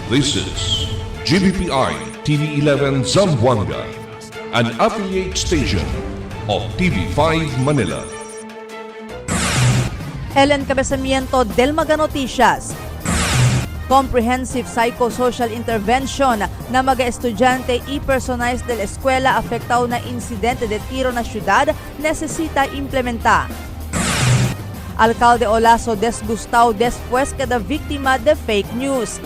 This is GBPI TV11 Zamboanga, an affiliate station of TV5 Manila. Helen Cabezamiento del Maga Noticias. Comprehensive psychosocial intervention na mga estudyante i-personalize del eskwela afectado na insidente de tiro na syudad necesita implementar. Alcalde Olaso desgustado después cada víctima de fake news.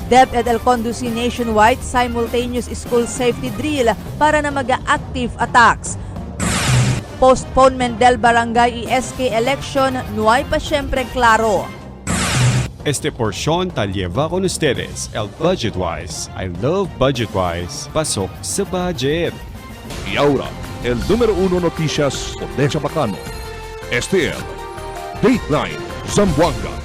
DepEd el conduce nationwide simultaneous school safety drill para na mag-active attacks. Postponement del barangay ESK election no hay pa siyempre klaro. Este porción tal lleva con ustedes el Budgetwise. I love Budgetwise. Pasok sa budget. Y ahora, el número 1 noticias de Chabacano. Este es Dateline Zamboanga.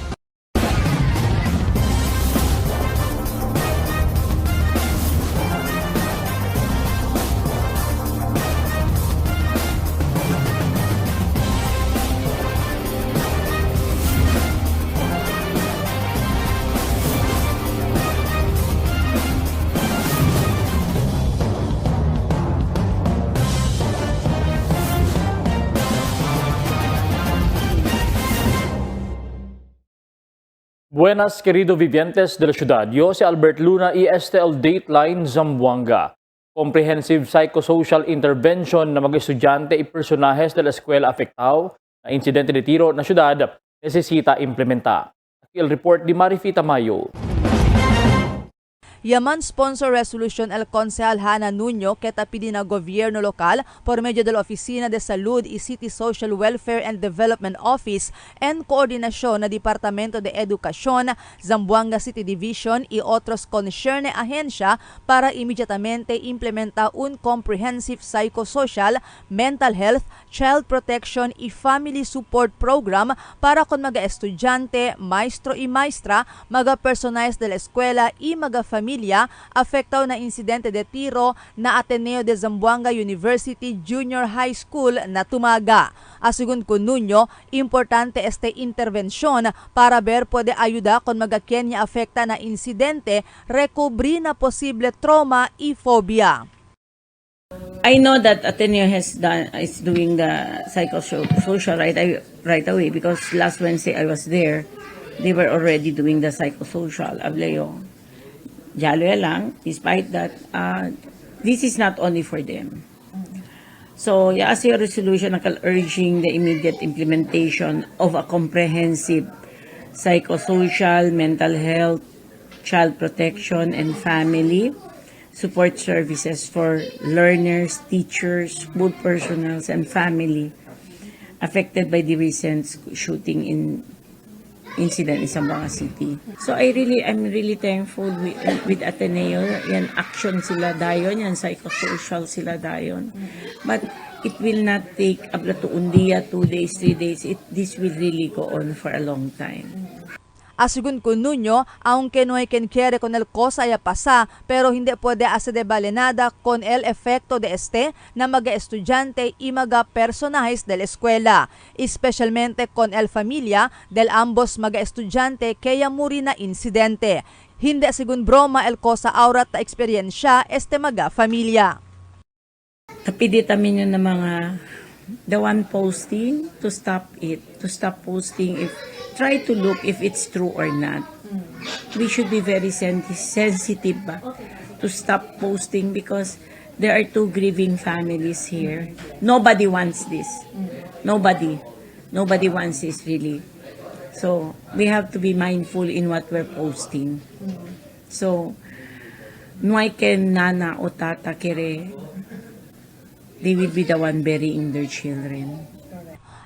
Buenas, querido vivientes de la ciudad. Yo si Albert Luna y este el Dateline Zamboanga. Comprehensive psychosocial intervention na mga estudyante y personajes de la eskwela afectado na insidente de tiro na ciudad necesita implementar. Aquí el report di Marifita Mayo. Yaman sponsor resolution el Concejal Hana Nuño que tapidi na gobierno lokal por medio de la Oficina de Salud y City Social Welfare and Development Office en koordinasyon na Departamento de Edukasyon, Zamboanga City Division y otros concerne ahensya para inmediatamente implementa un comprehensive psychosocial, mental health, child protection y family support program para con mga estudyante, maestro y maestra, mga personajes de la eskwela y mga familia afectado na insidente de tiro na Ateneo de Zamboanga University Junior High School na tumaga. Asugun ko Nuño, importante este intervensyon para ver puede ayuda kung magakenya afekta na insidente, recobri na posible trauma y phobia. I know that Ateneo is doing the psychosocial right away because last Wednesday I was there. They were already doing the psychosocial. Ableo. Jalo lang, despite that, this is not only for them. So, as your resolution, urging the immediate implementation of a comprehensive psychosocial, mental health, child protection, and family support services for learners, teachers, school personnel, and family affected by the recent shooting incident in Zamboanga City. So I'm really thankful with Ateneo. Yan action sila dayon, yan psychosocial sila dayon. But it will not take abla to undiya, 2 days, 3 days. This will really go on for a long time. Asugun ko Nuño, aunque no hay quien quiere con el cosa ya pasa, pero hindi puede hacer de balenada con el efecto de este na mga estudyante y mga personajes de la eskwela, especialmente con el familia del ambos mga estudyante kaya muri na insidente. Hindi sigun broma el cosa aurat ta eksperyensya este mga familia. Kapidit amin yun na mga the one posting to stop posting try to look if it's true or not. We should be very sensitive to stop posting because there are 2 grieving families here. Nobody wants this. Nobody wants this really. So we have to be mindful in what we're posting. So nuay ken nana o tata kere, they will be the one burying their children.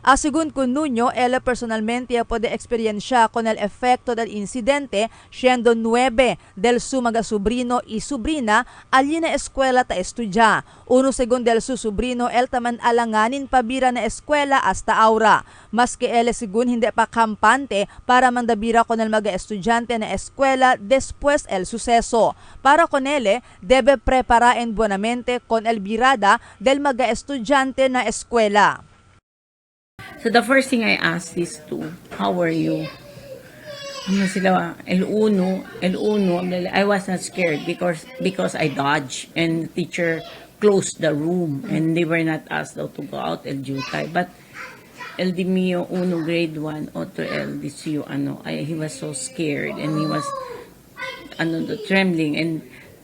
Asugun ko Nuño, ella personalmente puede experiencia con el efecto del incidente, siendo 9 del su mga sobrino y sobrina allí na eskwela ta estudya. Uno según del su sobrino, el taman alanganin pabira na eskwela hasta aura. Maski ele según hindi pa kampante para mandabira con el mga estudyante na eskwela después el suceso. Para con ele, debe preparaen buenamente con el birada del mga estudyante na eskwela. So the first thing I asked these two, how are you? ano sila, el uno, I was not scared because I dodged and the teacher closed the room and they were not asked though to go out el Jutay. But el Di Mio Uno grade 1 otro el DCU he was so scared and he was trembling and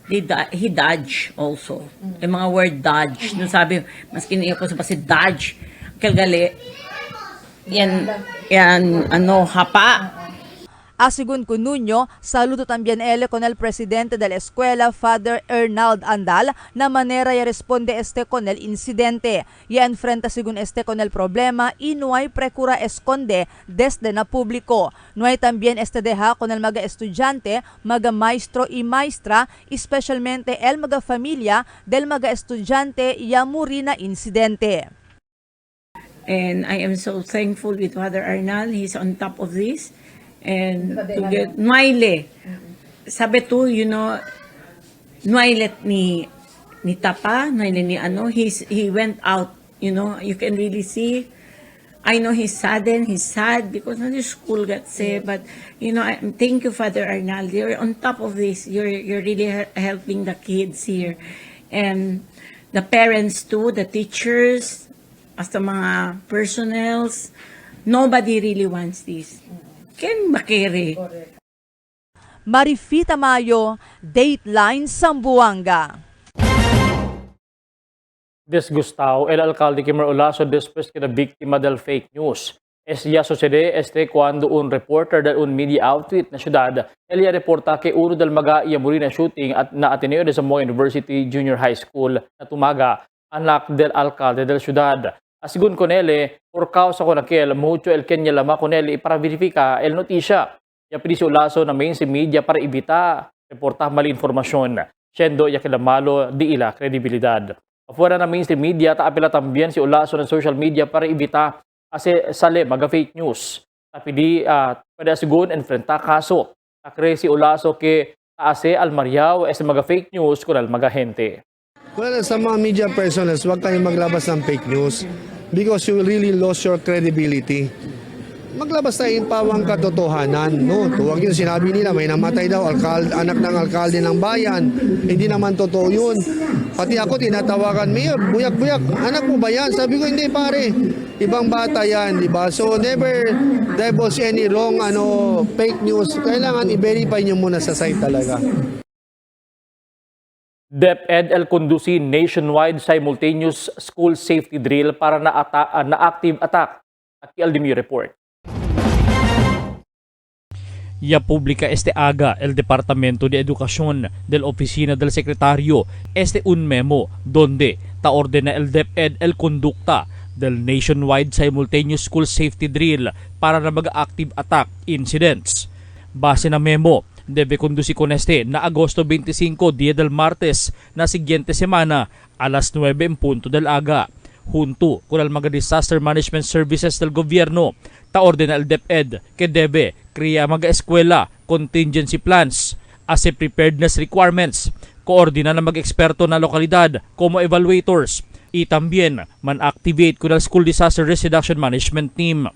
he dodged also. Yung mga word dodge. Nung sabi, mas kiniyak ko sa si dodge. Kalgali. Yan, hapa. Asigun con Nuño, saludo también él con el presidente de la escuela, Father Ernald Andal, na manera y responde con el incidente. Y enfrenta según con el problema y no hay procura esconde desde na público. No hay también deja con el mga estudiante, mga maestro y maestra, especialmente el mga familia del mga estudiante y murina incidente. And I am so thankful with Father Arnal. He's on top of this. And to get Noile. Sabi to, Noile ni Tapa, Noile ni he went out, you can really see. I know he's saddened, he's sad because the school got sick, but thank you, Father Arnal. You're on top of this. You're really helping the kids here. And the parents too, the teachers, hasta mga personnels, nobody really wants this. Ken makere. Marifita Mayo, Dateline Zamboanga. Disgustado el alcalde Kimmer Olaso después que la víctima del fake news. Ya sucede cuando un reporter de un media outlet na syudad, ella reporta que uno del mga iyamuri na shooting at na Ateneo de Zamboanga University Junior High School na tumaga, anak del alcalde del syudad. Asigun con ele, por causa con aquel, mucho el kenya lama con ele para verificar el notisya. Ya pidi si Olaso na mainstream media para ibita, reportar mali informasyon. Siendo ya malo di ila kredibilidad. Afuera na mainstream media, taapila también si Olaso ng social media para ibita ase sale maga fake news. Tapi di pada asigun enfrenta kaso. Takre si Olaso ke ase al Mariao maga fake news kun al maga gente. Well, sa mga media personals, huwag kayong maglabas ng fake news because you will really lose your credibility. Maglabas tayo yung pawang katotohanan, no? Huwag yung sinabi nila, may namatay daw, anak ng alkalde ng bayan. Hindi naman totoo yun. Pati ako tinatawagan, Mayor, buyak-buyak, anak mo ba yan? Sabi ko, hindi pare, ibang bata yan, di ba? So never divulge any wrong fake news. Kailangan i-verify nyo muna sa site talaga. DepEd el conduci nationwide simultaneous school safety drill para na active attack. Aquí el Dimi report. Ya publica aga el Departamento de Educación del Oficina del Secretario un memo donde ta ordena el DepEd el conducta del nationwide simultaneous school safety drill para na mag-active attack incidents. Base na memo, debe conduci con na Agosto 25, Día del Martes, na siguiente semana, alas 9 en punto del aga. Junto con el mga disaster management services del gobyerno, ta ordena el DepEd que debe crea mga eskwela contingency plans, as preparedness requirements, koordina na mag-eksperto na lokalidad como evaluators, y también man-activate con el School Disaster Risk Reduction Management Team.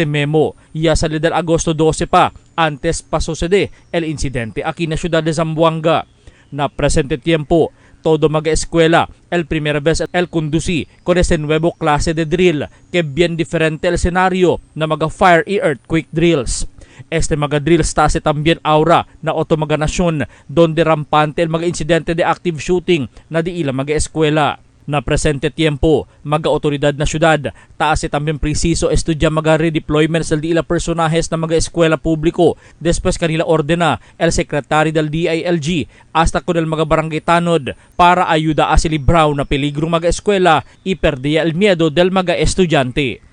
Memo ya salida del Agosto 12 pa, antes pa sucede el incidente aquí na ciudad de Zamboanga. Na presente tiempo, todo mag-eskwela el primera vez el conduci con nuevo klase de drill que bien diferente el escenario na mag-fire y earthquake drills. Mga drills tase también aura na otomaganasyon donde rampante el mga insidente de active shooting na di ila mag-eskwela. Na presente tiempo, mag-autoridad na syudad, taas también preciso estudya mag-redeployments del ila personajes na mag-eskwela publiko, después kanila ordena el secretary del DILG hasta con el mga barangay tanod para ayuda a silibraw na peligrong mag-eskwela y perdia el miedo del mga estudyante.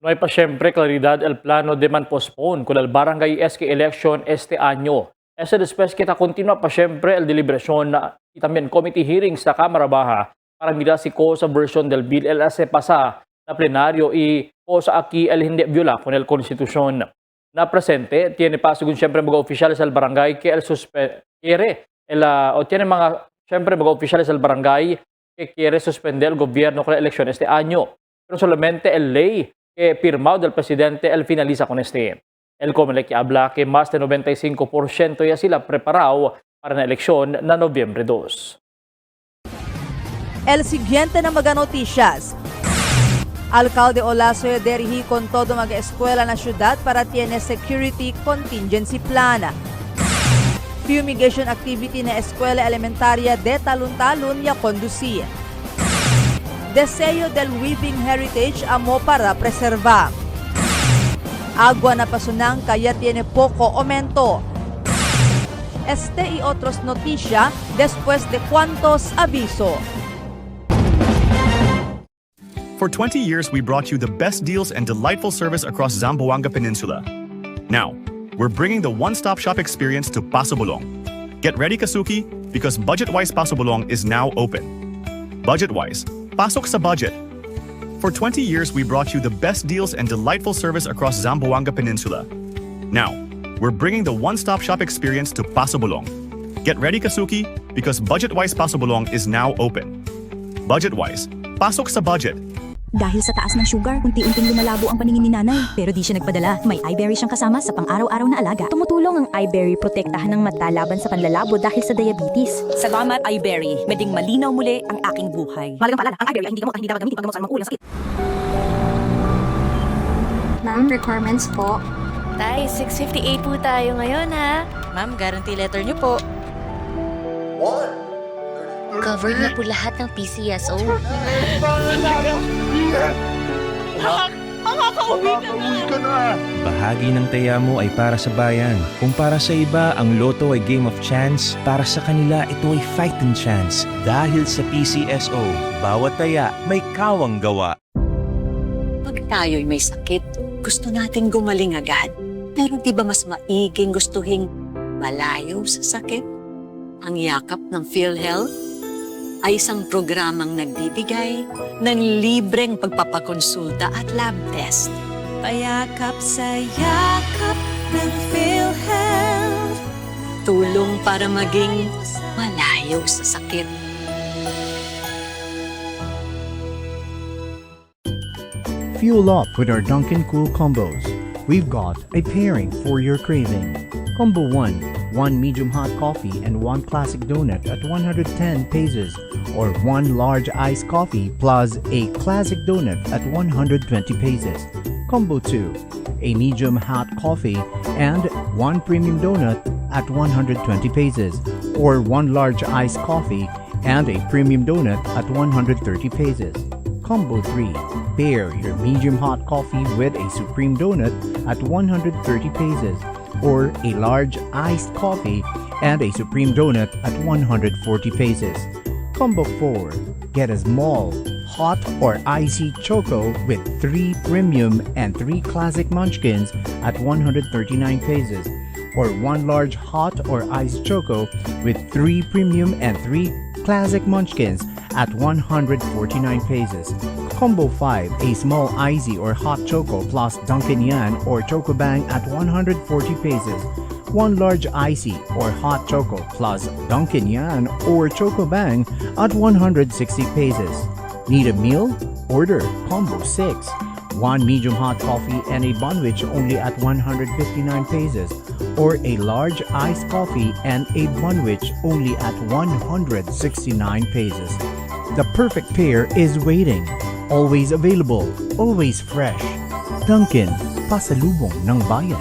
No hay pa siyempre claridad el plano de man-postpone con el barangay SK election este año. Después kita continua pa siyempre el deliberasyon y también committee hearings sa Kamara Baja para mira si ko sa version del bill el pasa na plenaryo y ko sa aquí el hindi viola con el konstitusyon. Na presente, tiene pa según siyempre mga opisyales del barangay que el tiene mga siyempre mga opisyales del barangay que quiere suspender el gobierno con la elección este año. Pero solamente el ley que firmado del presidente el finaliza con este. El COMELEC habla que más de 95% ya sila preparado para la elección na Nobyembre 2. El siguiente na mga noticias. Alcalde Olaso derihi con todo mag-eskwela na syudad para tiene security contingency plan. Fumigation activity na eskwela elementarya de talon-talon ya conducir. Deseo del weaving heritage amo para preservar. Agua na pasunang kaya tiene poco aumento. Este y otros noticia después de cuantos aviso. For 20 years, we brought you the best deals and delightful service across Zamboanga Peninsula. Now, we're bringing the one-stop shop experience to Paso Bulong. Get ready, Kasuki, because BudgetWise Paso Bulong is now open. BudgetWise, pasok sa budget. For 20 years, we brought you the best deals and delightful service across Zamboanga Peninsula. Now, we're bringing the one-stop shop experience to Paso Bulong. Get ready, Kasuki, because BudgetWise Paso Bulong is now open. BudgetWise, pasok sa budget. Dahil sa taas ng sugar, unti-unting lumalabo ang paningin ni nanay. Pero di siya nagpadala. May iBerry siyang kasama sa pang-araw-araw na alaga. Tumutulong ang iBerry protektahan ng mata laban sa panlalabo dahil sa diabetes. Salamat iBerry, meding malinaw muli ang aking buhay. Malagang paalala, ang iBerry ay hindi gamot at hindi dapat gamitin paggamot sa mga ulang sakit. Ma'am, requirements po. Tay, 658 po tayo ngayon ha. Ma'am, guarantee letter niyo po. Covered na po lahat ng PCSO. Bahagi ng taya mo ay para sa bayan. Kung para sa iba, ang loto ay game of chance, para sa kanila ito ay fighting chance. Dahil sa PCSO, bawat taya may kawang gawa. Pag tayo'y may sakit, gusto natin gumaling agad. Pero di ba mas maiging gustuhin malayo sa sakit? Ang yakap ng PhilHealth ay isang programang nagbibigay ng libreng pagpapakonsulta at lab test. Payakap sa yakap ng PhilHealth. Tulong para maging malayo sa sakit. Fuel up with our Dunkin' Cool combos. We've got a pairing for your craving. Combo 1, 1 medium hot coffee and 1 classic donut at 110 pesos, or 1 large iced coffee plus a classic donut at 120 pesos. Combo 2, a medium hot coffee and 1 premium donut at 120 pesos, or 1 large iced coffee and a premium donut at 130 pesos. Combo 3, pair your medium hot coffee with a supreme donut at 130 pesos, or a large iced coffee and a supreme donut at 140 pesos. Combo 4, get a small, hot or icy choco with 3 premium and 3 classic munchkins at 139 pesos, or 1 large hot or iced choco with 3 premium and 3 classic munchkins at 149 pesos. Combo 5, a small icy or hot choco plus Dunkin' Yan or Choco Bang at 140 pesos. 1 large icy or hot choco plus Dunkin' Yan or Choco Bang at 160 pesos. Need a meal? Order Combo 6. 1 medium hot coffee and a bunwich only at 159 pesos, or a large iced coffee and a bunwich only at 169 pesos. The perfect pair is waiting. Always available, always fresh. Dunkin', pasalubong ng bayan.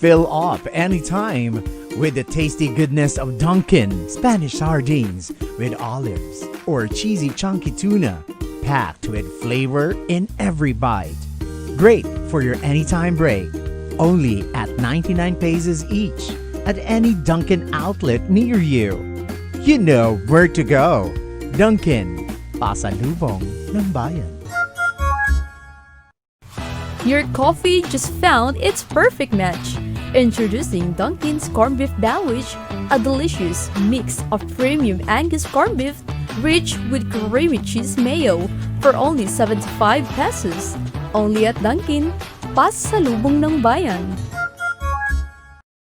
Fill up anytime with the tasty goodness of Dunkin' Spanish sardines with olives or cheesy chunky tuna, packed with flavor in every bite. Great for your anytime break. Only at 99 pesos each at any Dunkin' outlet near you. You know where to go. Dunkin', pasalubong ng bayan. Your coffee just found its perfect match. Introducing Dunkin's Corned Beef Sandwich, a delicious mix of premium Angus corned beef rich with creamy cheese mayo for only 75 pesos. Only at Dunkin', pasalubong ng bayan.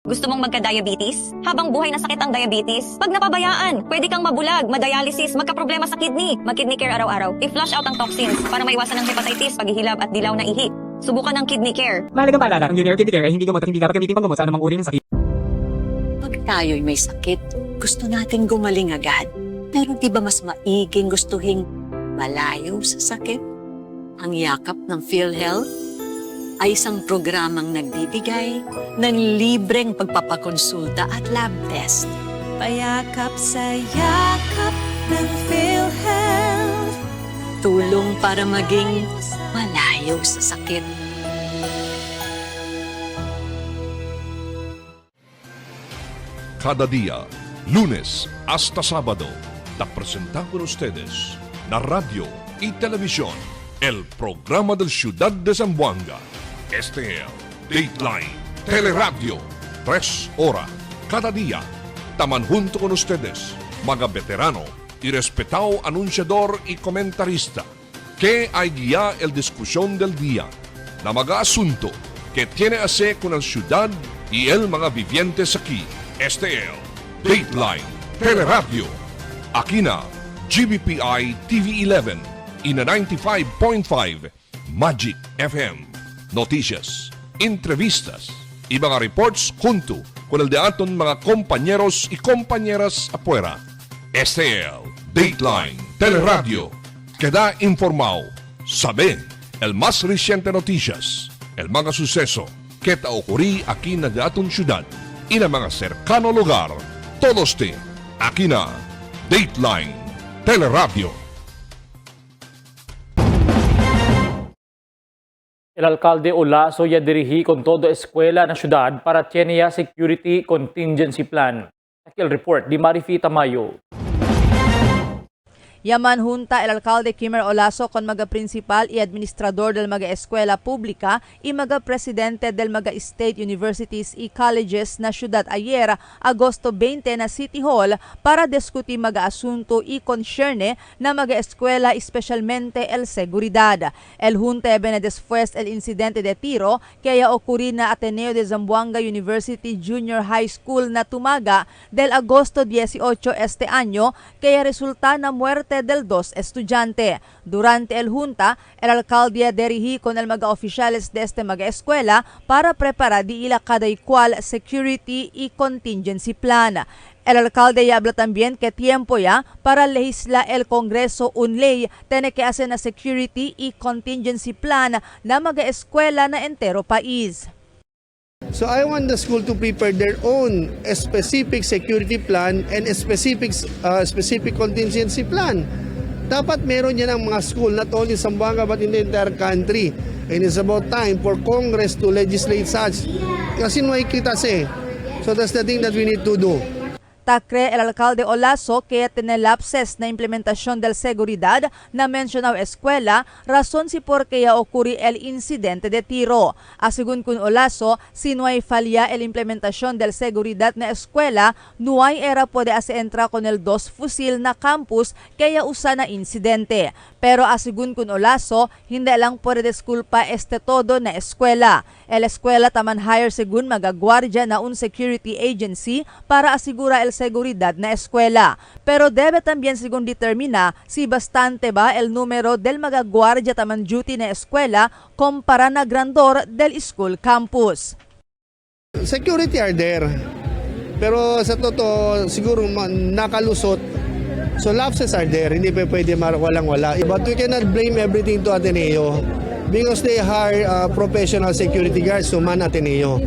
Gusto mong magka-diabetes? Habang buhay na sakit ang diabetes? Pag napabayaan, pwede kang mabulag, madialysis, magka-problema sa kidney. Mag-kidney care araw-araw. I-flush out ang toxins para maiwasan ng hepatitis, paghihilab at dilaw na ihi. Subukan ng kidney care. Mahalagang paalala, ang Junior Kidney Care ay hindi gamot at hindi dapat gamitin panggamot sa anumang uri ng sakit. Pag tayo'y may sakit, gusto natin gumaling agad. Pero di ba mas maiging gustuhin malayo sa sakit? Ang yakap ng PhilHealth ay isang programang nagbibigay ng libreng pagpapakonsulta at lab test. Payakap sa yakap ng PhilHealth. Tulong para maging malayo sa sakit. Cada día, lunes hasta sábado, te presentamos con ustedes la radio y televisión, el programa del Ciudad de Zamboanga. Este es Dateline Teleradio, 3 horas cada día. Taman junto con ustedes, mga veterano y respetado anunciador y comentarista, que hay guía el discusión del día, na mga asunto que tiene a ver con la ciudad y el mga vivientes aquí. Este es Dateline Teleradio. Aquí na GBPI TV11 y na 95.5 Magic FM. Noticias, entrevistas y mga reports junto con el de aton mga compañeros y compañeras afuera. Este es Dateline Teleradio. Queda informado, sabe el más reciente noticias, el mga suceso que ta ocurrí aquí na de aton ciudad y na mga cercano lugar. Todos te aquí na Dateline Teleradio. El alcalde Olaso ya dirigí con todo escuela na syudad para tiene security contingency plan. Aquí el report di Marifita Mayo. Yaman junta el alcalde Kimer Olaso con mga principal y administrador del mga eskwela pública y mga presidente del mga state universities y colleges na syudad ayer, Agosto 20 na City Hall para diskuti mga asunto y concerne na mga eskwela, especialmente el seguridad. El junta viene después el incidente de tiro que haya ocurrido na Ateneo de Zamboanga University Junior High School na tumaga del Agosto 18 este año que haya resulta na muerte del 2 estudiante. Durante el junta, el alcalde dirigí con el mga oficiales de este mga escuela para preparar di ila cada igual security y contingency plan. El alcalde ya habla también que tiempo ya para legislar el Congreso un ley tiene que hacer na security y contingency plan na mga eskwela na entero país. So I want the school to prepare their own specific security plan and a specific contingency plan. Dapat meron yan ang mga school, not only in Zamboanga but in the entire country. And it's about time for Congress to legislate such. Kasi nakikita siya. So that's the thing that we need to do. Takre el alcalde Olaso que tiene lapses na implementación del seguridad na mencionado escuela, razón si por qué ya ocurrió el incidente de tiro. Asigun kun Olaso, si no hay falla el implementación del seguridad na escuela, no hay era puede hacer entrar con el 2 fusil na campus que ya usa na incidente. Pero asigun kun Olaso, hindi lang puede disculpa este todo na escuela. El escuela taman hire segun magagwardya na un security agency para asigura el seguridad na eskwela. Pero debe también según determina si bastante ba el número del mga guardia taman duty na eskwela kumpara na grandor del school campus. Security are there. Pero sa totoo, siguro nakalusot. So lapses are there. Hindi pa pwede walang-wala. But we cannot blame everything to Ateneo because they hire professional security guards to man Ateneo.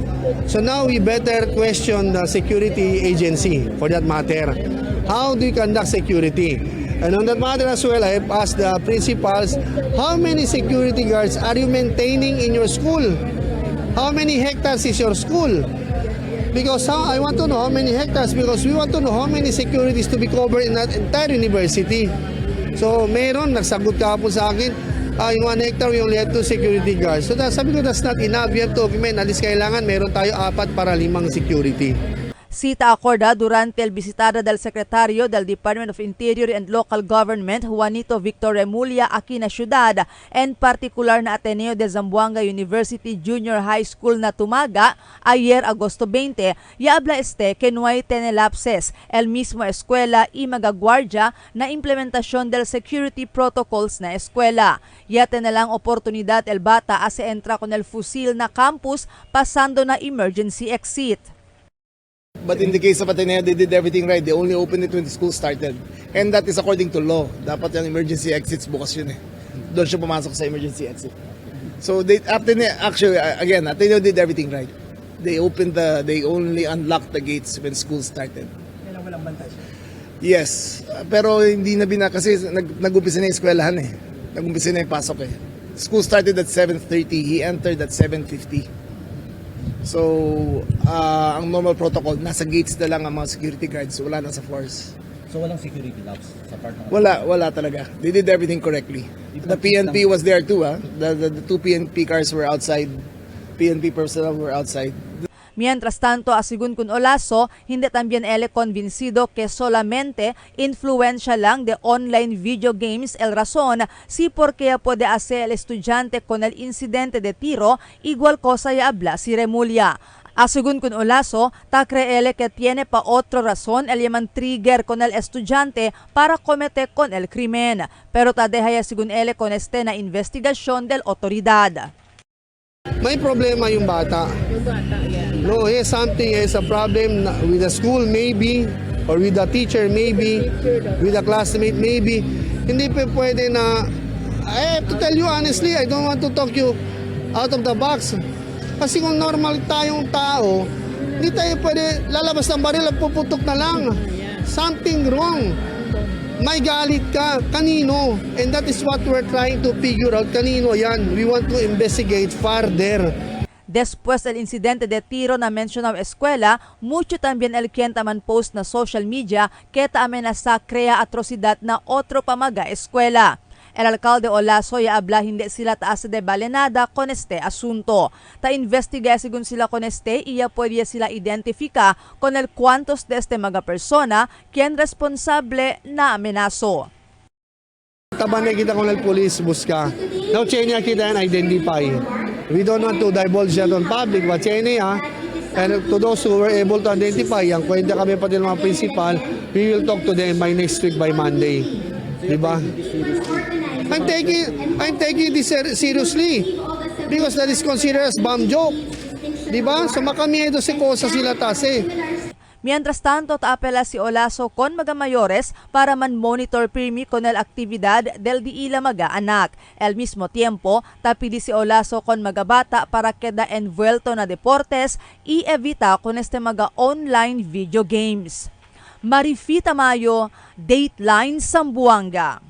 So now we better question the security agency for that matter. How do you conduct security? And on that matter as well, I have asked the principals, how many security guards are you maintaining in your school? How many hectares is your school? Because I want to know how many hectares because we want to know how many securities to be covered in that entire university. So meron, nagsagot ka po sa akin, in 1 hectare we only have 2 security guards. So sabi ko that's not enough. We have to augment. Alis kailangan meron tayo 4 para 5 security. Cita acordada durante el visitada del secretario del Department of Interior and Local Government, Juanito Victor Remulla, aquí na syudad, en particular na Ateneo de Zamboanga University Junior High School na Tumaga, ayer Agosto 20, y habla que no hay tenelapses el mismo escuela y magagwardya na implementación del security protocols na escuela. Ya tenelang oportunidad el bata ase entra con el fusil na campus pasando na emergency exit. But in the case of Ateneo, they did everything right. They only opened it when the school started. And that is according to law. Dapat yung emergency exits bukas yun eh. Doon siya pumasok sa emergency exit. So actually, again, Ateneo did everything right. They only unlocked the gates when school started. Kailan walang bantay? Yes. Pero hindi na kasi nag-umpisa na yung eskwelahan eh. Nag-umpisa na yung pasok eh. School started at 7:30. He entered at 7:50. So, ang normal protocol, nasa gates na lang ang mga security guards, wala na sa floors. So walang security laps sa part ng... Wala talaga. They did everything correctly. The PNP was there too, The two PNP cars were outside. PNP personnel were outside. Mientras tanto, asigun kun Olaso, hindi también él convencido que solamente influencia lang de online video games el razón si porque puede hacer el estudiante con el incidente de tiro, igual cosa ya habla si Remulla. Asigun kun Olaso, ta cree que tiene pa otro razón el llaman trigger con el estudiante para cometer con el crimen, pero ta deja ya sigun él con na investigasyon del autoridad. May problema yung bata. No, something is a problem with the school maybe, or with the teacher maybe, with the classmate maybe. Hindi pa pwede na, I have to tell you honestly, I don't want to talk you out of the box. Kasi kung normal tayong tao, hindi tayo pwede lalabas ng baril at puputok na lang. Something wrong. May galit ka, kanino? And that is what we're trying to figure out, kanino yan. We want to investigate further. Después del incidente de tiro na mencionado escuela, mucho también el quien taman post na social media que ta amenaza crea atrocidad na otro pamaga escuela. El alcalde Olaso ya habla hindi sila taas de balenada con este asunto. Ta investiga según sila con y ya puede sila identifica con el cuantos de este mga persona quien responsable na amenazo. Tabanay kita con el police, busca. Now, chenya kita and identify. We don't want to divulge that on public, but chenya, and to those who were able to identify, ang kwenta kami pati ng mga principal, we will talk to them by next week, by Monday. Diba? I'm taking this seriously because that is considered as bomb joke. Diba? So makamiedo si Kosa sila tase. Mientras tanto, taapela si Olaso con magamayores para man-monitor pirmi con el actividad del diila maga-anak. Al mismo tiempo, tapili si Olaso con magabata para queda envuelto na deportes y evita con este maga-online video games. Marifita Mayo, Dateline Zamboanga.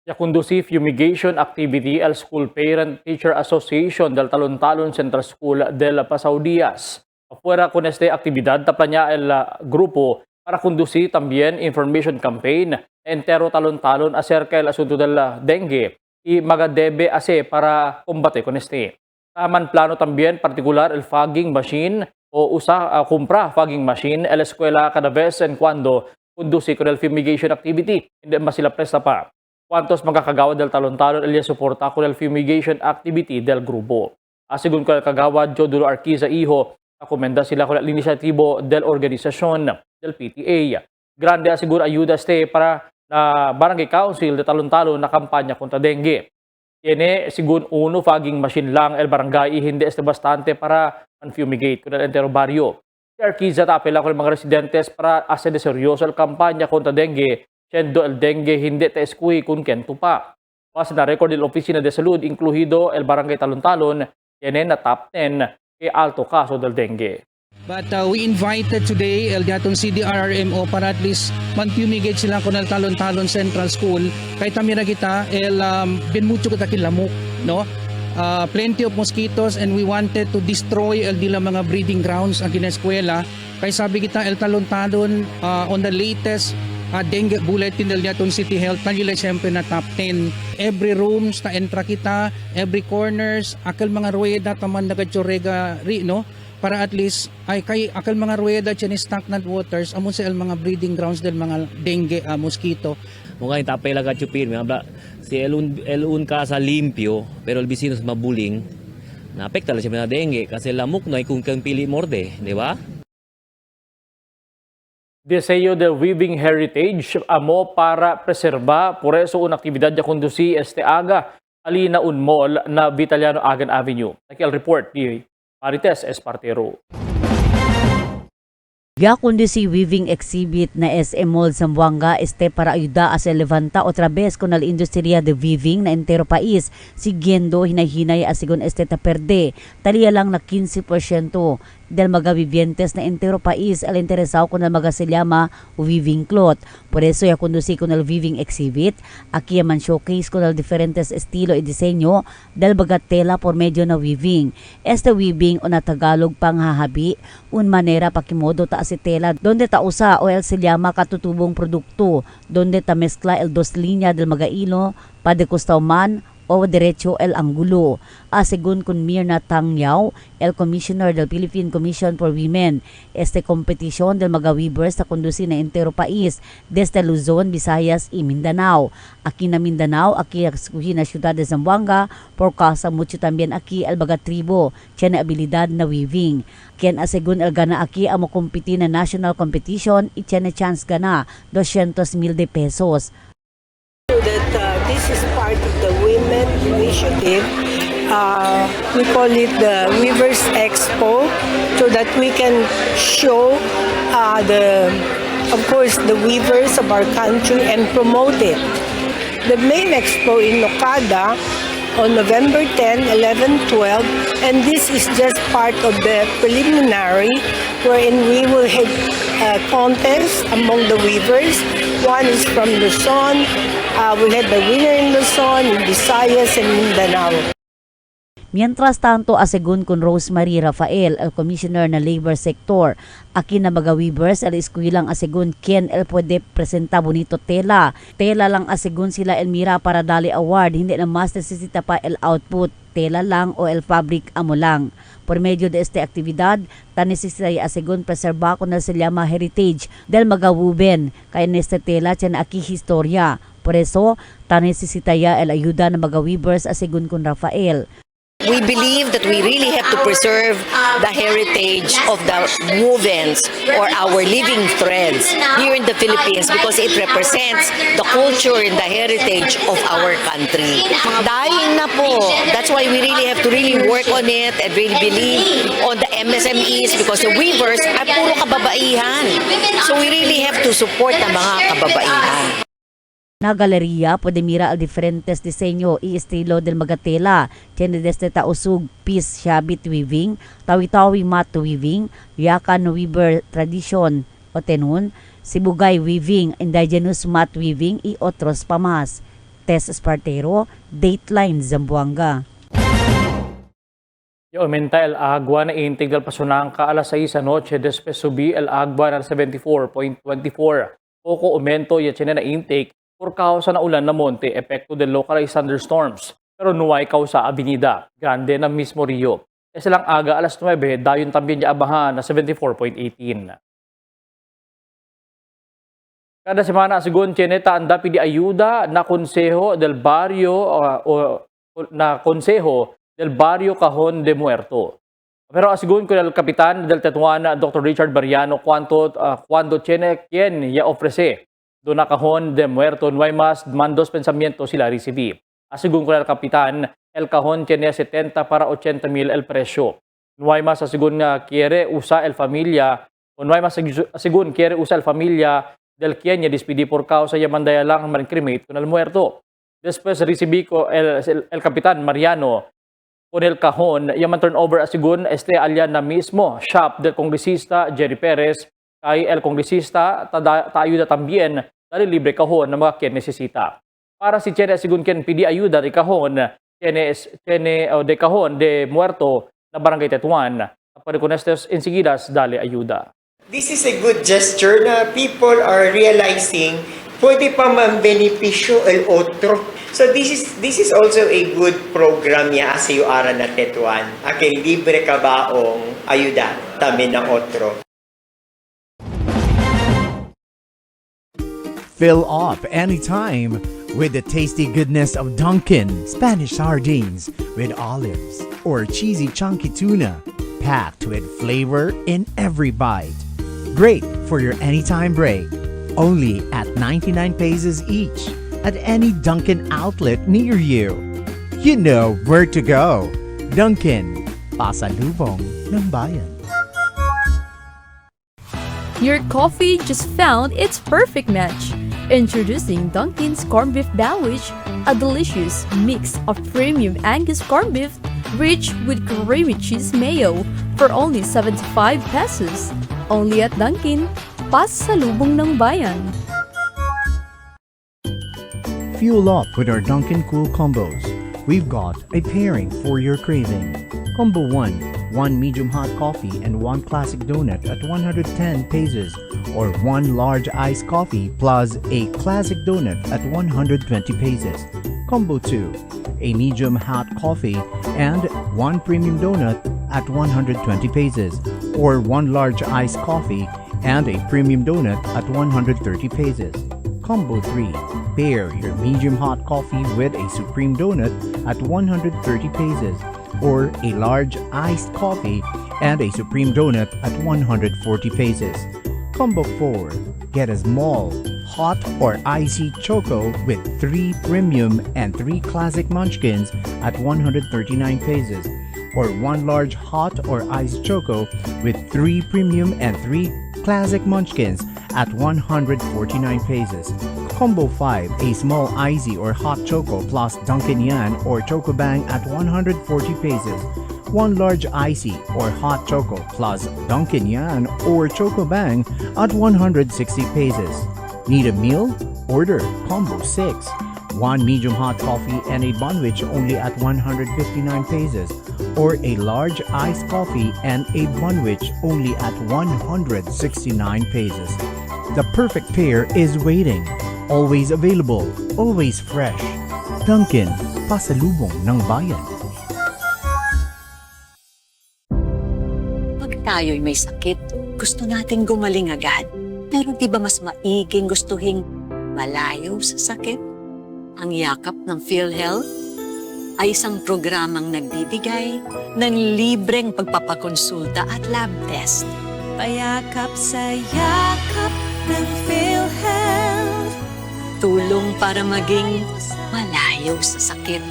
Ya conducive fumigation activity al School Parent Teacher Association del Talon-Talon Central School del Pasao Diaz. Fuera con esta actividad, taplanya el grupo para conducir también information campaign entero Talon-Talon acerca del asunto del dengue y magadebe ase para combate con este. Taman plano también particular el fogging machine o compra fogging machine el eskwela cada vez en cuando conduce con el fumigation activity. Hindi mas sila presta pa. Cuantos magkakagawad del Talon-Talon el suporta con el fumigation activity del grupo. Asigun ko el kagawad Jodulo Arquiza Iho, akomenda sila con el inisyatibo del organisasyon del PTA. Grande asiguro ayuda para na Barangay Council de Talon-Talon na kampanya kontra dengue. Tiene sigun uno fogging machine lang el barangay hindi bastante para fumigate con el entero barrio. Si Arquiza tapela con mga residentes para hacer de seryoso el kampanya kontra dengue. Siendo el dengue hindi taeskui kun kento pa. Base na record del Oficina de Salud, incluido el Barangay Talon-Talon, tiene na top 10 kay alto kaso del dengue. But we invited today el datong CDRRMO para at least man-fumigate sila con el Talon-Talon Central School. Kay tamira kita el binmucho kita kilamok, no? Plenty of mosquitoes and we wanted to destroy el dila mga breeding grounds ang kineskwela. Kay sabi kita el Talon-Talon on the latest dengue bulletin del Datong City Health nagila siyempre na top 10. Every rooms na entra kita, every corners, akal mga rueda taman nagachorega ri, no? para at least ay kay akal mga rueda chen stagnant waters amon sa mga breeding grounds del mga dengue mosquito. Mungkin tapay lang kachupir, si elun ka sa limpyo, pero el vecino sa mabuling, naapekta lang siya na dengue kasi lamok na kung kang pili morde, di ba? Deseo del Weaving Heritage amo para preserba por eso una aktibidad ya conduci este aga alina un mall na Vitaliano Agan Avenue. Nakil report di Marites Espartero. Kundi si weaving exhibit na SM Mall Zamboanga para ayuda a se levanta otra vez con la industria de weaving na entero país siguiendo hinay-hinay asigon ta perde talia lang na 15% del mga vivientes na entero país al interesado con el mga silyama weaving cloth. Por eso ya conduci con el weaving exhibit aquí man showcase con el diferentes estilo y diseño del mga tela por medio na weaving. Este weaving o na Tagalog panghahabi un manera pakimodo ta si tela donde ta usa o el silyama katutubong produkto donde ta mezcla el dos linya del mga hilo pa de costaw man o derecho el angulo. Según con Mirna Tangyaw, el Commissioner del Philippine Commission for Women, competition del mga weavers na conduci na entero país desde Luzon, Visayas y Mindanao. Aquí na Mindanao, aquí escogí na ciudad de Zamboanga, por causa mucho también aquí el mga tribo, tiene habilidad na weaving. Kien según el gana aquí amo competi na national competition, y tiene chance gana 200,000 de pesos. This is part of the Women Initiative. We call it the Weavers Expo so that we can show of course, the weavers of our country and promote it. The main expo in Nocada on November 10, 11, 12, and this is just part of the preliminary wherein we will have a contest among the weavers. One is from Luzon. We'll have the winner in Luzon, in Visayas, and Mindanao. Mientras tanto, asegun con Rosemary Rafael, el Commissioner na Labor Sector, aquí na mga weavers, el eskuilang asegun ken el pwede presenta bonito tela. Tela lang asegun sila el mira para dali award, hindi na mas necesita pa el output, tela lang o el fabric amo lang. Por medio de esta actividad, ta necesitay asegun preserba ko na sila mga heritage del mga woven, kaya nesta tela tiyan aki historia. Por eso, ta necesitaya el ayuda ng mga weavers asegun con Rafael. We believe that we really have to preserve the heritage of the wovens or our living threads here in the Philippines because it represents the culture and the heritage of our country. Dying na po. That's why we really have to really work on it and really believe on the MSMEs because the weavers ay puro kababaihan. So we really have to support ang mga kababaihan. Na galeria pwede mira al diferentes disenyo y estilo del mga tela. Tiene desde tausug piece shabit weaving, tawi-tawi mat weaving, yakan weaver tradition o tenun, sibugay weaving, indigenous mat weaving y otros pa mas. Tess Espartero, Dateline Zamboanga. Aumenta el agua na intig del Pasunanca a las 6 anoche, después subí el agua na 74.24. Poco aumento y tiene na intake por causa na ulan na monte, epekto de localized thunderstorms. Pero nuway causa Avenida, Grande na mismo Rio. Silang aga alas 9, dayon también niya abahan na 74.18. Kada semana, sigun tiyeneta ang dapi di ayuda na Consejo del Barrio Cajon de Muerto. Pero asigun ko del Kapitan del Tetuan, Dr. Richard Bariano, cuando tiene quien ya ofrece do na Cajon de Muerto, no hay más mandos pensamientos sila recibí. Asigun ko del Kapitan, el Cajon tiene 70 para 80,000 el presyo. No hay más asigun quiere usa el familia, o no hay más asigun quiere usa el familia del quien ya despedí por causa ya mandaya lang man-cremate con el muerto. Después recibí ko el Kapitan Mariano con el Cajon, ya man-turn over asigun alya na mismo shop del Kongresista Jerry Perez, kay el Kongresista ayuda también dali libre Cajon na mga quien necesita. Para si Chene asigun quien pidi ayuda de Cajon, de Cajon de Muerto na Barangay Tetuan, para con estos enseguidas dali ayuda. This is a good gesture na people are realizing pwede pa man-benepisyo el otro. So this is also a good program niya as you are na Tetuan. Akin libre ka baong ayuda tamin ng otro. Fill up anytime with the tasty goodness of Dunkin' Spanish sardines with olives or cheesy chunky tuna, packed with flavor in every bite. Great for your anytime break. Only at 99 pesos each at any Dunkin' outlet near you. You know where to go. Dunkin', pasalubong ng bayan. Your coffee just found its perfect match. Introducing Dunkin's Corned Beef Sandwich, a delicious mix of premium Angus corned beef rich with creamy cheese mayo for only 75 pesos. Only at Dunkin', pasalubong ng bayan. Fuel up with our Dunkin' Cool Combos. We've got a pairing for your craving. Combo 1, 1 medium hot coffee and 1 classic donut at 110 pesos, or 1 large iced coffee plus a classic donut at 120 pesos. Combo 2, a medium hot coffee and 1 premium donut at 120 pesos, or 1 large iced coffee and a premium donut at 130 pesos. Combo 3, pair your medium hot coffee with a supreme donut at 130 pesos, or a large iced coffee and a supreme donut at 140 pesos. Combo 4, get a small, hot or icy choco with 3 premium and 3 classic munchkins at 139 pesos, or 1 large hot or iced choco with 3 premium and 3 classic munchkins at 149 pesos. Combo 5, a small icy or hot choco plus Dunkin' Yan or Choco Bang at 140 pesos. 1 large icy or hot choco plus Dunkin' Yan or Choco Bang at 160 pesos. Need a meal? Order Combo 6. 1 medium hot coffee and a bunwich only at 159 pesos, or a large iced coffee and a bunwich only at 169 pesos. The perfect pair is waiting. Always available, always fresh. Dunkin', pasalubong ng bayan. Pag tayo'y may sakit, gusto nating gumaling agad. Pero di ba mas maiging gustuhin malayo sa sakit? Ang yakap ng PhilHealth ay isang programang nagbibigay ng libreng pagpapakonsulta at lab test. Payakap sa yakap ng PhilHealth. Tulong para maging malayo sa sakit.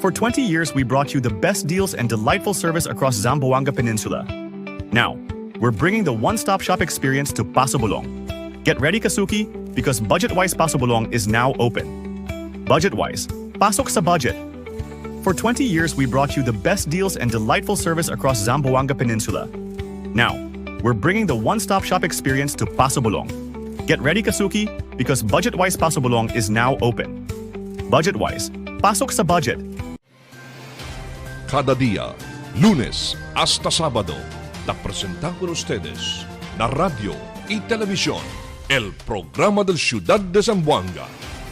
For 20 years, we brought you the best deals and delightful service across Zamboanga Peninsula. Now, we're bringing the one-stop shop experience to Paso Bulong. Get ready, Kasuki, because Budget-Wise Paso Bulong is now open. Budget-Wise, pasok sa budget. For 20 years, we brought you the best deals and delightful service across Zamboanga Peninsula. Now, we're bringing the one-stop shop experience to Paso Bulong. Get ready, Kasuki, because Budget-Wise Paso Bulong is now open. Budget-Wise, pasok sa budget. Cada día, lunes hasta sábado, te presentamos con ustedes la radio y televisión, el programa del Ciudad de Zamboanga.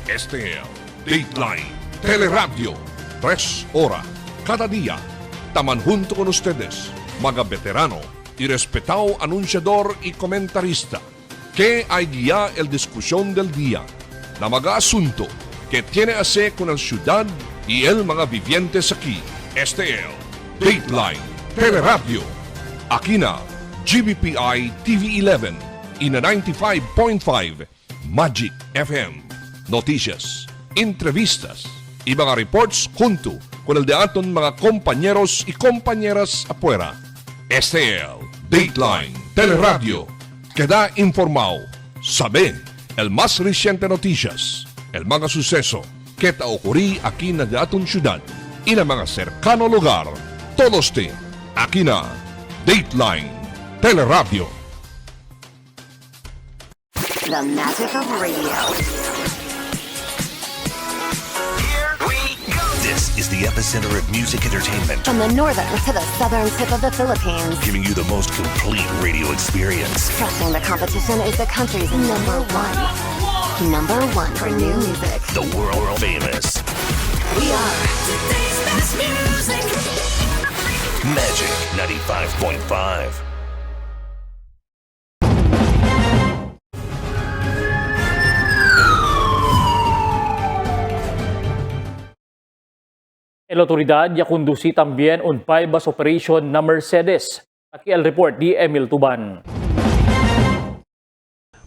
Este es Dateline Teleradio, 3 horas cada día. Taman junto con ustedes, mga veterano y respetado anunciador y comentarista, que hay guía el discusión del día, na mga asunto que tiene a ver con la ciudad y el mga vivientes aquí. Este es Dateline Teleradio. Aquí na GBPI TV11 y na 95.5 Magic FM. Noticias, entrevistas y mga reports junto con el de aton mga compañeros y compañeras afuera. Este es Dateline Teleradio. Queda informado, sabe el más reciente noticias, el mga suceso que te ocurrí aquí na de aton ciudad y na mga cercano lugar. Todos te aquí na Dateline Teleradio. The magic of radio. Here we go. This This is the epicenter of music entertainment, From the northern to the southern tip of the Philippines. giving you the most complete radio experience. Trusting the competition is the country's number one. Number one for new music. The world famous We are today's best music. Magic 95.5. El autoridad ya conducí también un bypass operation na Mercedes. Aquí el report di Emil Tuban.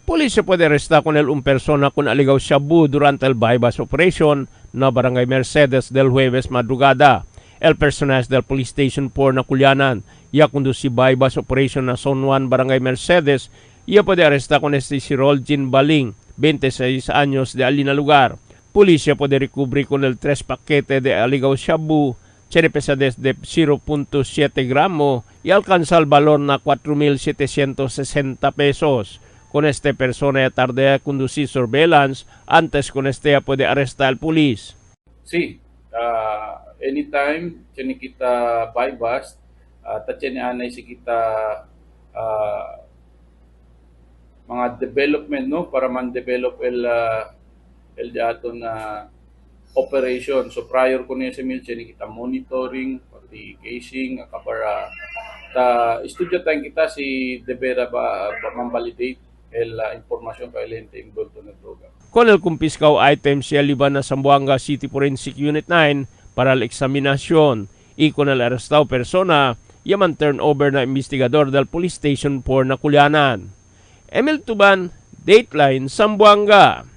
Polisya puede arrestar con un persona con aligaw shabu durante el bypass operation na Barangay Mercedes del Jueves madrugada. El personal del Police Station 4 na Culianan ya conducí bypass operation na Zone 1 Barangay Mercedes. Ya puede arrestar con si Roljin Baling, 26 años de alina lugar. Polisya puede recubrir con el 3 paquete de aligaw shabu, pesadez de 0.7 gramo y alcanza el valor na 4,760 pesos. Con este persona ya tardea conducir surveillance, antes con este ya puede arrestar al pulis. Sí, anytime chini kita bypass, tatchini anay si kita mga development no para man-develop el dato na operation. So prior ko niya sa chini kita monitoring, pati casing, para estudio tayong kita si Devera ba man-validate la información que el ente envuelto en la droga. Con el kumpiskaw items siya liban na Zamboanga City Forensic Unit 9 para la eksaminasyon y con el arrestado persona yaman turnover na investigador del Police Station 4 na Culianan. Emil Tuban, Dateline, Zamboanga.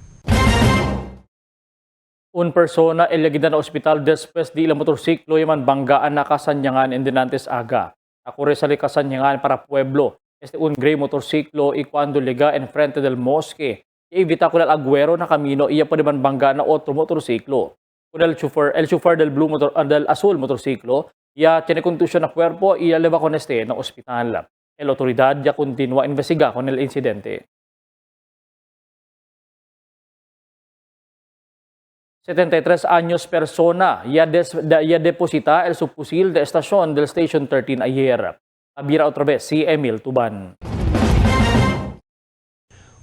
Un persona elegida na ospital después de ilang motorsiklo yaman banggaan na kasanyangan en Dinantes Aga. Akure sa kasanyangan para pueblo. Un gray motorsiklo y cuando llega en frente del mosque. Iivita con el Agüero na camino iya pa naman bangga na otro motorsiklo. Con el chauffeur del del azul motorsiklo, ya tiene contusión na cuerpo y eleva con este na ospital. El autoridad ya continúa investiga con el incidente. 73 años persona ya deposita el subfusil de estación del Station 13 ayer. Abira otra vez si Emil Tuban.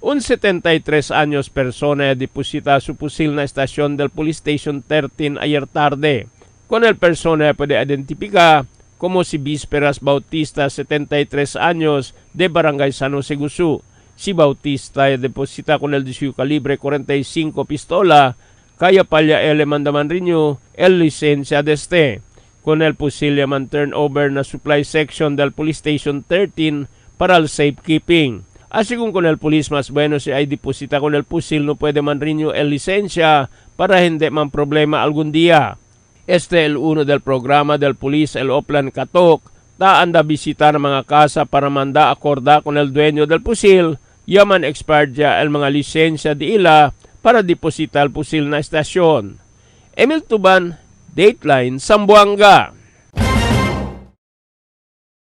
Un 73 años persona deposita su fusil na estación del Police Station 13 ayer tarde. Con el persona puede identificar como si Vísperas Bautista, 73 años, de Barangay San Jose Gusu. Si Bautista deposita con el 18 calibre 45 pistola, kaya palya ele mandaman rinyo el licencia de este. Con el fusil yaman turnover na supply section del Police Station 13 para el safekeeping. Así con el police mas bueno si ay deposita con el fusil no puede man rinyo el licencia para hindi man problema algún día. Este el uno del programa del police el Oplan Katok ta anda bisita ng mga casa para manda akorda con el dueño del fusil yaman expired ya el mga lisensya di ila para deposita el fusil na estasyon. Emil Tuban, Dateline, Zamboanga.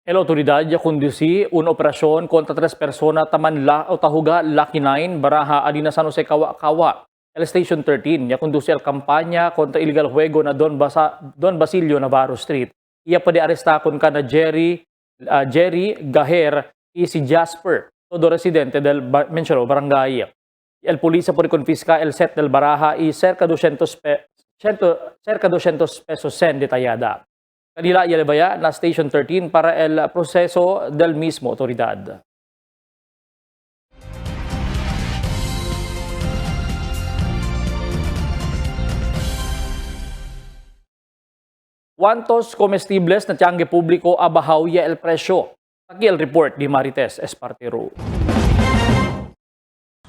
El autoridad ya conducí una operasyon kontra 3 persona tamanla o tahuga Lucky 9 Baraha Alina San Jose Kawa. El Station 13 ya conducí al kampanya kontra illegal juego na Don Basilio Navarro Street. Iya pa di aresta kon ka na Jerry Gaher y si Jasper, todo residente del mencionado barangay. El policía por confisca el set del Baraha y cerca 200 pesos sen detallada. Kanila ialibaya na Station 13 para el proseso del mismo autoridad. ¿Cuántos comestibles na tiangge publiko abahaw ya el presyo? Aquí el report di Marites Espartero.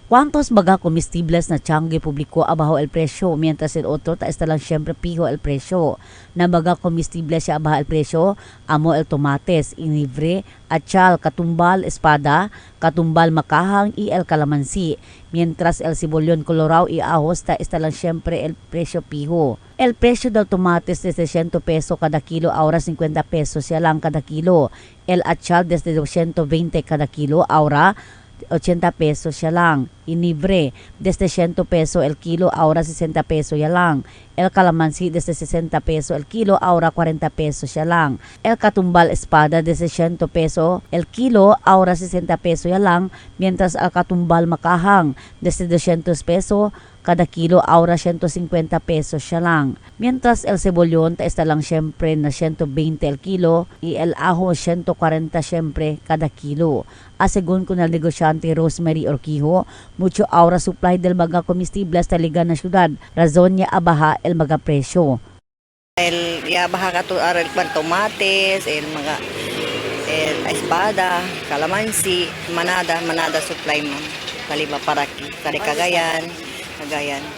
¿Cuántos baga comestibles na tiangge publiko abajo el presyo? Mientras el otro está lang siempre pijo el presyo. Na baga comestibles siya abajo el presyo, amo el tomates, inibre, achal, katumbal, espada, katumbal makahang y el calamansi. Mientras el sibolyon colorado y ahos está lang siempre el presyo pijo. El presyo del tomates desde 100 peso cada kilo, ahora 50 pesos siya lang cada kilo. El achal desde 220 cada kilo, ahora 80 pesos siya lang. Inibre, desde 100 peso el kilo, ahora 60 peso ya lang. El calamansi desde 60 peso el kilo, ahora 40 pesos ya lang. El katumbal espada desde 100 peso el kilo, ahora 60 peso ya lang. Mientras el katumbal makahang desde 200 peso kada kilo, ahora 150 pesos siya lang. Mientras el cebollón está lang syempre na 120 el kilo y el ajo 140 syempre kada kilo. Según con el negosyante Rosemary Orquijo, mucho ahora supply del mga comestibles taliga na syudad, razon niya abaha el mga presyo. Ya baja ka to aral pan tomates, el espada, calamansi, manada supply ma'am. Kaliba para kari Cagayan,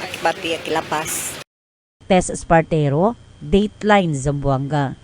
Akipati, Akilapas. Tess Espartero, Dateline Zamboanga.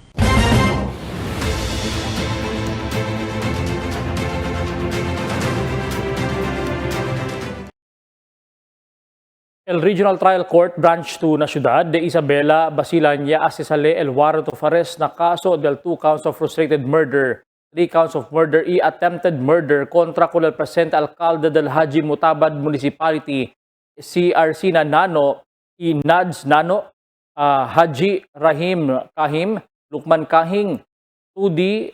El Regional Trial Court Branch 2 na Ciudad de Isabela, Basilan ya asesale el warrant of arrest na kaso del 2 counts of frustrated murder, 3 counts of murder y attempted murder kontra con el presente alcalde del Haji Mutabad Municipality, si Arsina Nano y Nads Nano, Haji Rahim Kahim, Lukman Kahing, Tudi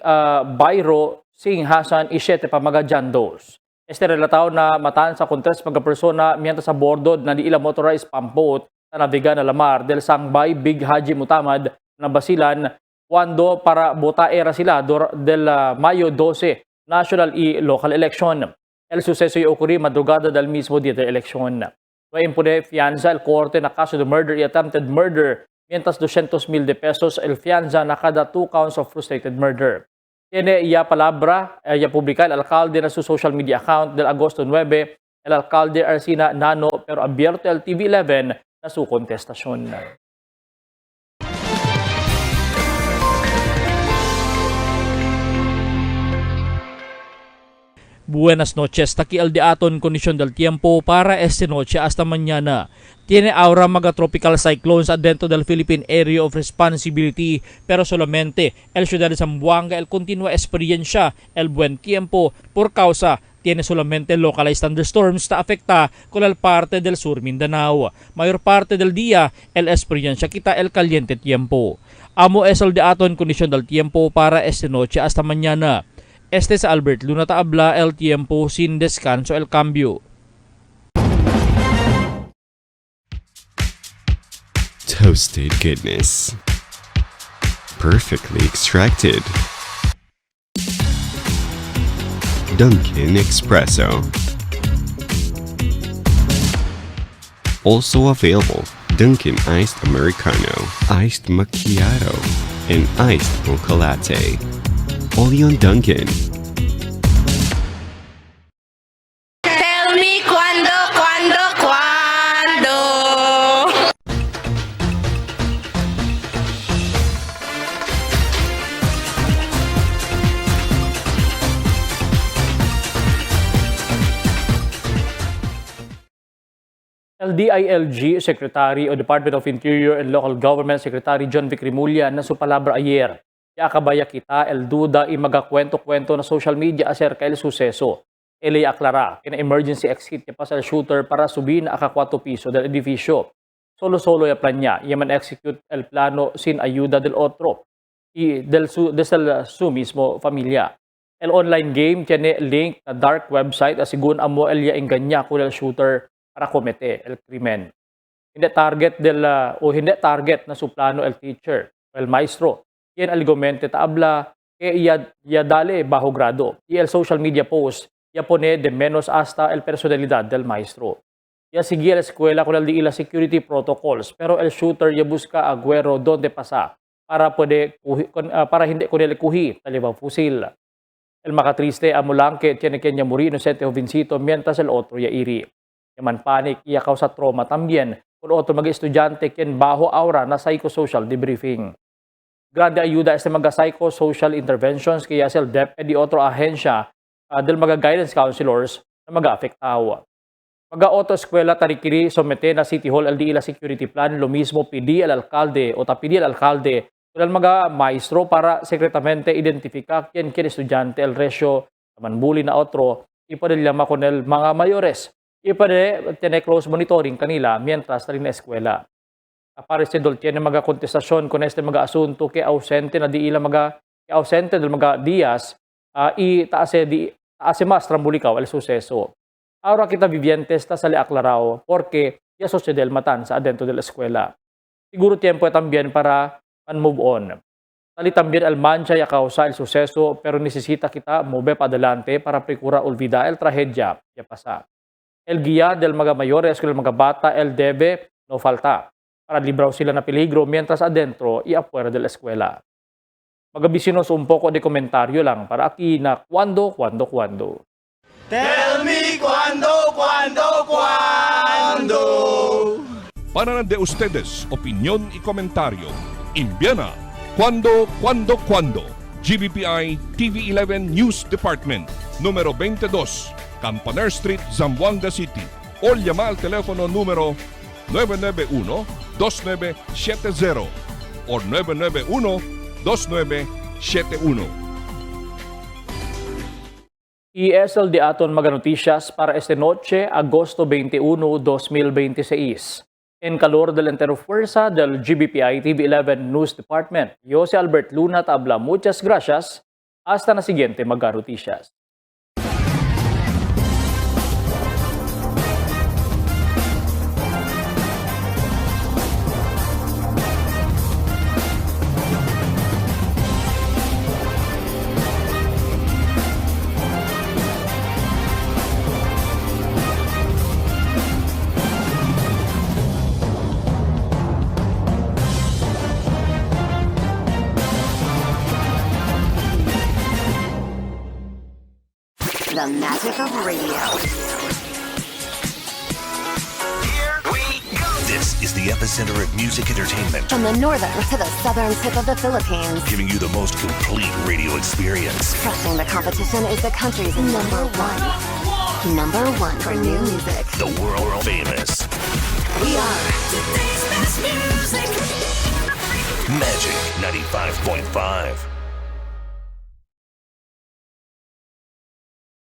Bayro, Singh Hasan y 7 pamagajan dos. Este relatado na mataan sa kontres mga persona mientras sa bordo na di ila motorized pump boat na naviga na lamar del Sangbay Big Haji Mutamad na Basilan cuando para botaera sila del Mayo 12 national y local election. El suceso y ocurrió madrugada del mismo día de elección. May impone fianza el korte na kaso de murder y attempted murder mientras 200,000 pesos el fianza na kada 2 counts of frustrated murder. Tiene ya palabra, ya publica el alcalde na su social media account del Agosto 9, el alcalde Arsina Nano, pero abierto el TV11 na su kontestasyon. Buenas noches, taki al diaton kondisyon del tiempo para esta noche hasta mañana. Tiene ahora mga tropical cyclones adentro del Philippine Area of Responsibility, pero solamente el ciudad de Zamboanga el continua experiencia el buen tiempo por causa tiene solamente localized thunderstorms na afecta con el parte del sur Mindanao. Mayor parte del día el experiencia kita el caliente tiempo. Amo es el diaton kondisyon del tiempo para esta noche hasta mañana. Este es Albert Luna Taabla, el tiempo sin descanso, el cambio. Toasted goodness. Perfectly extracted. Dunkin' Espresso. Also available, Dunkin' Iced Americano, Iced Macchiato, and Iced Mocha Latte. Only on Dunkin'. Tell me cuando. LDILG Secretary o Department of Interior and Local Government Secretary John Vic Rimulya na su palabra ayer. Ya akabaya kita el duda y magakwento-kwento na social media acerca el suceso. Ele aclara que na emergency exit que pasa el shooter para subir na aka 4 piso del edificio. Solo-solo ya plan niya, yaman execute el plano sin ayuda del otro y del su mismo familia. El online game tiene link na dark website asigun amo el ya enganya con el shooter para komete el krimen. Hindi target na su plano el teacher o el maestro. Yan argumente taabla que ya dale bajo grado. Y el social media post ya pone de menos hasta el personalidad del maestro. Ya sigue la escuela con el de la security protocols, pero el shooter ya busca agüero donde pasa para hindi ko nila kuhi talibang fusil. El makatriste amo lang que tiene que morir inocente jovencito mientras el otro ya iri. Yaman panic ya causa trauma también con otro mag-estudyante quien bajo aura na psychosocial debriefing. Grande ayuda este mga psychosocial interventions kaya sa DEP e di otro ahensya del mga guidance counselors na mag-afektawa. Mga eskwela tarikiri somete na City Hall LDI la security plan, lo mismo pidi al alcalde o tapidi al alcalde o al mga maestro para secretamente identificar quien estudyante el resyo manbuli na otro y para llama con el mga mayores tiene close monitoring kanila mientras rin na eskwela. Aparecido tiene mga kontestasyon con este mga asunto que ausente na di ila mga ausente del mga días taase mas trambulikaw el suceso. Ahora kita vivientes ta sali aclarao porque ya sucede el matan sa adentro de la escuela. Siguro tiempo también para move on. Sali también el mancha ya causa el suceso pero necesita kita move pa adelante para procura olvidar el tragedia ya pasa. El guía del mga mayores del mga bata el debe no falta para libraw sila na peligro mientras adentro y afuera de la escuela. Magabisinos un poco de komentaryo lang para aquí na cuando. Tell me cuando. Para de ustedes, opinión y comentario. Envíana cuando. GBPI TV11 News Department, número 22, Campaner Street, Zamboanga City. O llama al teléfono número 991-2970 o 991-2971. Y es el de aton mga noticias para este noche, agosto 21, 2026. En calor del entero fuerza del GBPI TV11 News Department, yo si Albert Luna Tabla, muchas gracias. Hasta na siguiente mga noticias. The magic of radio. This is the epicenter of music entertainment, From the northern to the southern tip of the Philippines. giving you the most complete radio experience. Crushing the competition is the country's number one. Number one for new music. The world famous We are Magic 95.5.